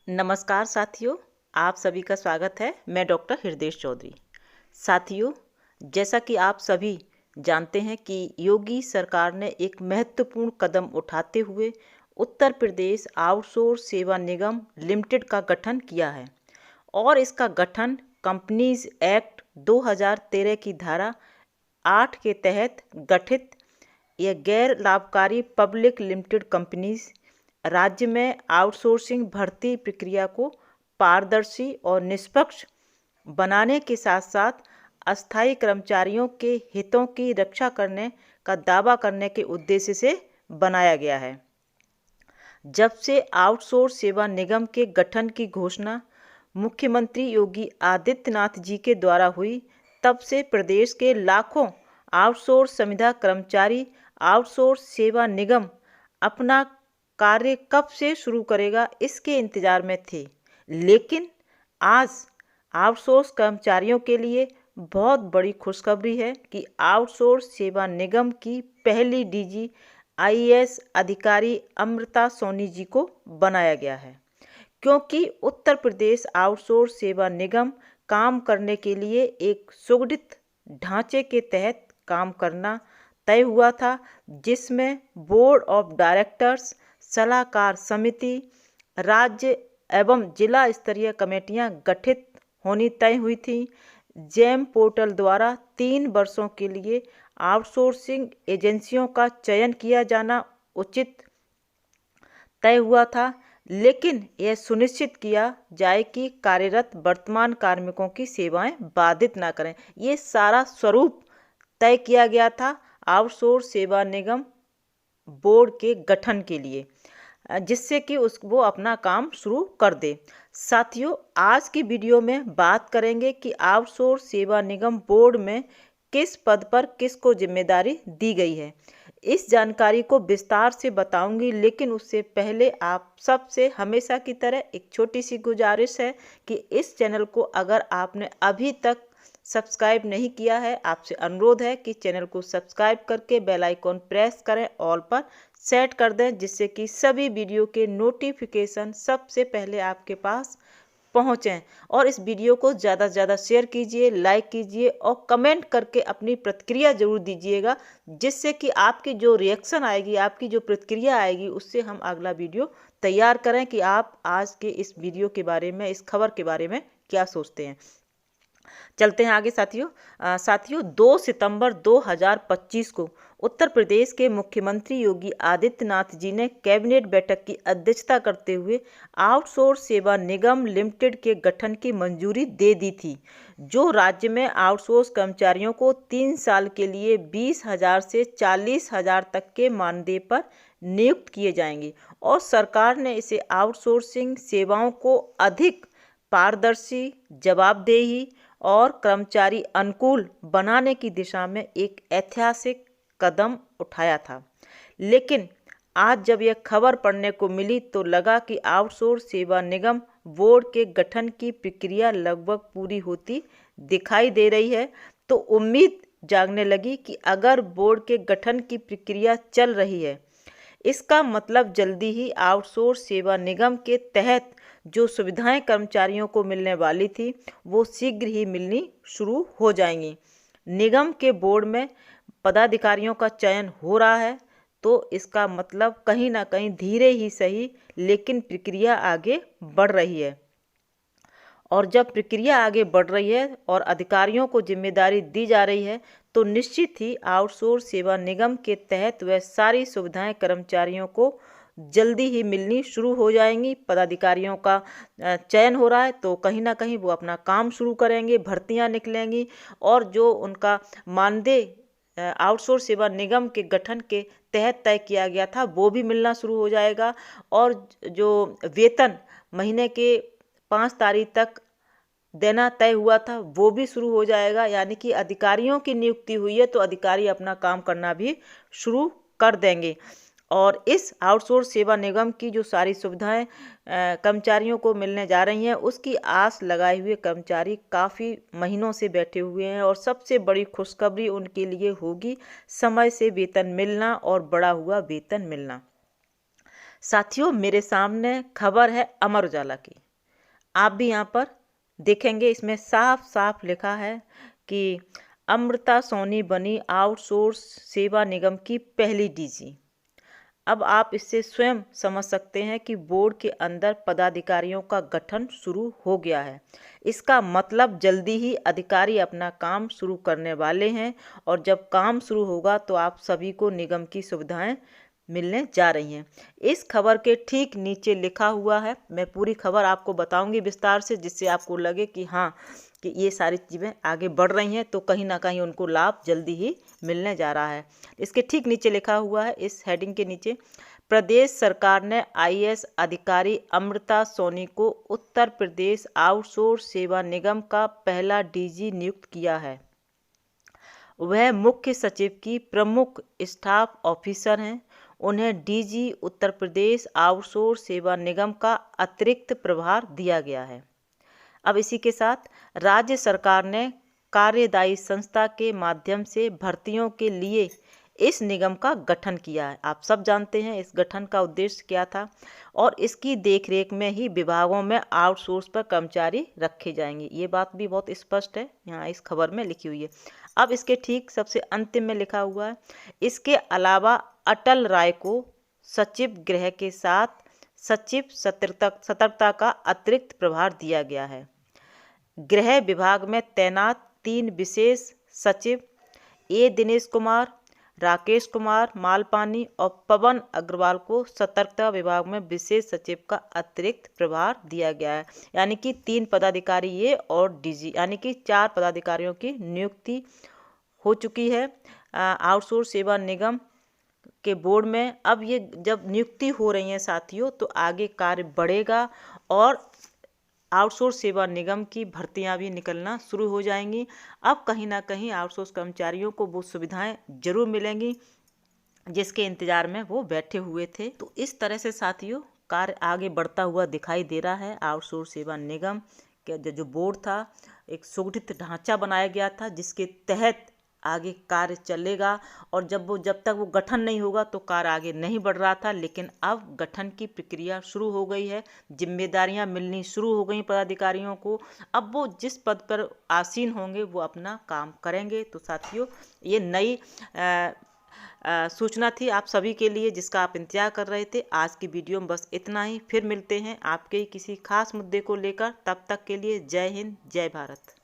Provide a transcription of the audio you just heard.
नमस्कार साथियों, आप सभी का स्वागत है। मैं डॉक्टर हृदय चौधरी। साथियों, जैसा कि आप सभी जानते हैं कि योगी सरकार ने एक महत्वपूर्ण कदम उठाते हुए उत्तर प्रदेश आउटसोर्स सेवा निगम लिमिटेड का गठन किया है और इसका गठन कंपनीज एक्ट 2013 की धारा 8 के तहत गठित यह गैर लाभकारी पब्लिक लिमिटेड कंपनीज राज्य में आउटसोर्सिंग भर्ती प्रक्रिया को पारदर्शी और निष्पक्ष बनाने के साथ साथ अस्थायी कर्मचारियों के हितों की रक्षा करने का दावा करने के उद्देश्य से बनाया गया है। जब से आउटसोर्स सेवा निगम के गठन की घोषणा मुख्यमंत्री योगी आदित्यनाथ जी के द्वारा हुई, तब से प्रदेश के लाखों आउटसोर्स संविदा कर्मचारी आउटसोर्स सेवा निगम अपना कार्य कब से शुरू करेगा इसके इंतजार में थे। लेकिन आज आउटसोर्स कर्मचारियों के लिए बहुत बड़ी खुशखबरी है कि आउटसोर्स सेवा निगम की पहली डीजी आईएएस अधिकारी अमृता सोनी जी को बनाया गया है, क्योंकि उत्तर प्रदेश आउटसोर्स सेवा निगम काम करने के लिए एक सुगठित ढांचे के तहत काम करना तय हुआ था, जिसमें बोर्ड ऑफ डायरेक्टर्स, सलाहकार समिति, राज्य एवं जिला स्तरीय कमेटियां गठित होनी तय हुई थी। जेम पोर्टल द्वारा 3 वर्षों के लिए आउटसोर्सिंग एजेंसियों का चयन किया जाना उचित तय हुआ था, लेकिन यह सुनिश्चित किया जाए कि कार्यरत वर्तमान कार्मिकों की सेवाएं बाधित न करें। ये सारा स्वरूप तय किया गया था आउटसोर्स सेवा निगम बोर्ड के गठन के लिए, जिससे कि वो अपना काम शुरू कर दे। साथियों, आज की वीडियो में बात करेंगे कि आउटसोर्स सेवा निगम बोर्ड में किस पद पर किसको जिम्मेदारी दी गई है। इस जानकारी को विस्तार से बताऊंगी, लेकिन उससे पहले आप सबसे हमेशा की तरह एक छोटी सी गुजारिश है कि इस चैनल को अगर आपने अभी तक सब्सक्राइब नहीं किया है, आपसे अनुरोध है कि चैनल को सब्सक्राइब करके बेल आइकॉन प्रेस करें, ऑल पर सेट कर दें, जिससे कि सभी वीडियो के नोटिफिकेशन सबसे पहले आपके पास पहुंचें। और इस वीडियो को ज़्यादा से ज़्यादा शेयर कीजिए, लाइक कीजिए और कमेंट करके अपनी प्रतिक्रिया जरूर दीजिएगा, जिससे कि आपकी जो रिएक्शन आएगी, आपकी जो प्रतिक्रिया आएगी, उससे हम अगला वीडियो तैयार करें कि आप आज के इस वीडियो के बारे में, इस खबर के बारे में क्या सोचते हैं। चलते हैं आगे साथियों 2 सितंबर 2025 को उत्तर प्रदेश के मुख्यमंत्री योगी आदित्यनाथ जी ने कैबिनेट बैठक की अध्यक्षता करते हुए आउटसोर्स सेवा निगम लिमिटेड के गठन की मंजूरी दे दी थी, जो राज्य में आउटसोर्स कर्मचारियों को 3 साल के लिए 20,000 से 40,000 तक के मानदेय पर नियुक्त किए जाएंगे। और सरकार ने इसे आउटसोर्सिंग सेवाओं को अधिक पारदर्शी, जवाबदेही और कर्मचारी अनुकूल बनाने की दिशा में एक ऐतिहासिक कदम उठाया था। लेकिन आज जब यह खबर पढ़ने को मिली तो लगा कि आउटसोर्स सेवा निगम बोर्ड के गठन की प्रक्रिया लगभग पूरी होती दिखाई दे रही है। तो उम्मीद जागने लगी कि अगर बोर्ड के गठन की प्रक्रिया चल रही है, इसका मतलब जल्दी ही आउटसोर्स सेवा निगम के तहत जो सुविधाएं कर्मचारियों को मिलने वाली थी, वो शीघ्र ही मिलनी शुरू हो जाएंगी। निगम के बोर्ड में पदाधिकारियों का चयन हो रहा है, तो इसका मतलब कहीं ना कहीं धीरे ही सही, लेकिन प्रक्रिया आगे बढ़ रही है। और जब प्रक्रिया आगे बढ़ रही है और अधिकारियों को जिम्मेदारी दी जा रही है, तो निश्चित ही आउटसोर्स सेवा निगम के तहत वह सारी सुविधाएं कर्मचारियों को जल्दी ही मिलनी शुरू हो जाएंगी। पदाधिकारियों का चयन हो रहा है, तो कहीं ना कहीं वो अपना काम शुरू करेंगे, भर्तियां निकलेंगी और जो उनका मानदेय आउटसोर्स सेवा निगम के गठन के तहत तय किया गया था, वो भी मिलना शुरू हो जाएगा। और जो वेतन महीने के 5 तारीख तक देना तय हुआ था, वो भी शुरू हो जाएगा। यानी कि अधिकारियों की नियुक्ति हुई है, तो अधिकारी अपना काम करना भी शुरू कर देंगे। और इस आउटसोर्स सेवा निगम की जो सारी सुविधाएं कर्मचारियों को मिलने जा रही हैं, उसकी आस लगाए हुए कर्मचारी काफ़ी महीनों से बैठे हुए हैं। और सबसे बड़ी खुशखबरी उनके लिए होगी समय से वेतन मिलना और बढ़ा हुआ वेतन मिलना। साथियों, मेरे सामने खबर है अमर उजाला की। आप भी यहाँ पर देखेंगे, इसमें साफ साफ लिखा है कि अमृता सोनी बनी आउटसोर्स सेवा निगम की पहली डीजी। अब आप इससे स्वयं समझ सकते हैं कि बोर्ड के अंदर पदाधिकारियों का गठन शुरू हो गया है। इसका मतलब जल्दी ही अधिकारी अपना काम शुरू करने वाले हैं, और जब काम शुरू होगा तो आप सभी को निगम की सुविधाएं मिलने जा रही हैं। इस खबर के ठीक नीचे लिखा हुआ है, मैं पूरी खबर आपको बताऊंगी विस्तार से, जिससे आपको लगे कि हाँ, कि ये सारी चीज़ें आगे बढ़ रही हैं, तो कहीं ना कहीं उनको लाभ जल्दी ही मिलने जा रहा है। इसके ठीक नीचे लिखा हुआ है, इस हेडिंग के नीचे, प्रदेश सरकार ने आईएएस अधिकारी अमृता सोनी को उत्तर प्रदेश आउटसोर्स सेवा निगम का पहला डीजी नियुक्त किया है। वह मुख्य सचिव की प्रमुख स्टाफ ऑफिसर हैं। उन्हें डीजी उत्तर प्रदेश आउटसोर्स सेवा निगम का अतिरिक्त प्रभार दिया गया है। अब इसी के साथ राज्य सरकार ने कार्यदायी संस्था के माध्यम से भर्तियों के लिए इस निगम का गठन किया है। आप सब जानते हैं इस गठन का उद्देश्य क्या था, और इसकी देखरेख में ही विभागों में आउटसोर्स पर कर्मचारी रखे जाएंगे। ये बात भी बहुत स्पष्ट है, यहाँ इस खबर में लिखी हुई है। अब इसके ठीक सबसे अंतिम में लिखा हुआ है, इसके अलावा अटल राय को सचिव गृह के साथ सचिव सतर्कता का अतिरिक्त प्रभार दिया गया है। गृह विभाग में तैनात 3 विशेष सचिव ए दिनेश कुमार, राकेश कुमार मालपानी और पवन अग्रवाल को सतर्कता विभाग में विशेष सचिव का अतिरिक्त प्रभार दिया गया है। यानी कि 3 पदाधिकारी ये और डीजी, यानी कि 4 पदाधिकारियों की नियुक्ति हो चुकी है आउटसोर्स सेवा निगम के बोर्ड में। अब ये जब नियुक्ति हो रही है साथियों, तो आगे कार्य बढ़ेगा और आउटसोर्स सेवा निगम की भर्तियां भी निकलना शुरू हो जाएंगी। अब कहीं ना कहीं आउटसोर्स कर्मचारियों को वो सुविधाएं जरूर मिलेंगी जिसके इंतजार में वो बैठे हुए थे। तो इस तरह से साथियों कार्य आगे बढ़ता हुआ दिखाई दे रहा है। आउटसोर्स सेवा निगम के जो बोर्ड था, एक सुगठित ढांचा बनाया गया था जिसके तहत आगे कार्य चलेगा, और जब तक वो गठन नहीं होगा तो कार्य आगे नहीं बढ़ रहा था। लेकिन अब गठन की प्रक्रिया शुरू हो गई है, जिम्मेदारियां मिलनी शुरू हो गई पदाधिकारियों को। अब वो जिस पद पर आसीन होंगे वो अपना काम करेंगे। तो साथियों, ये नई सूचना थी आप सभी के लिए जिसका आप इंतजार कर रहे थे। आज की वीडियो में बस इतना ही, फिर मिलते हैं आपके किसी खास मुद्दे को लेकर। तब तक के लिए जय हिंद, जय भारत।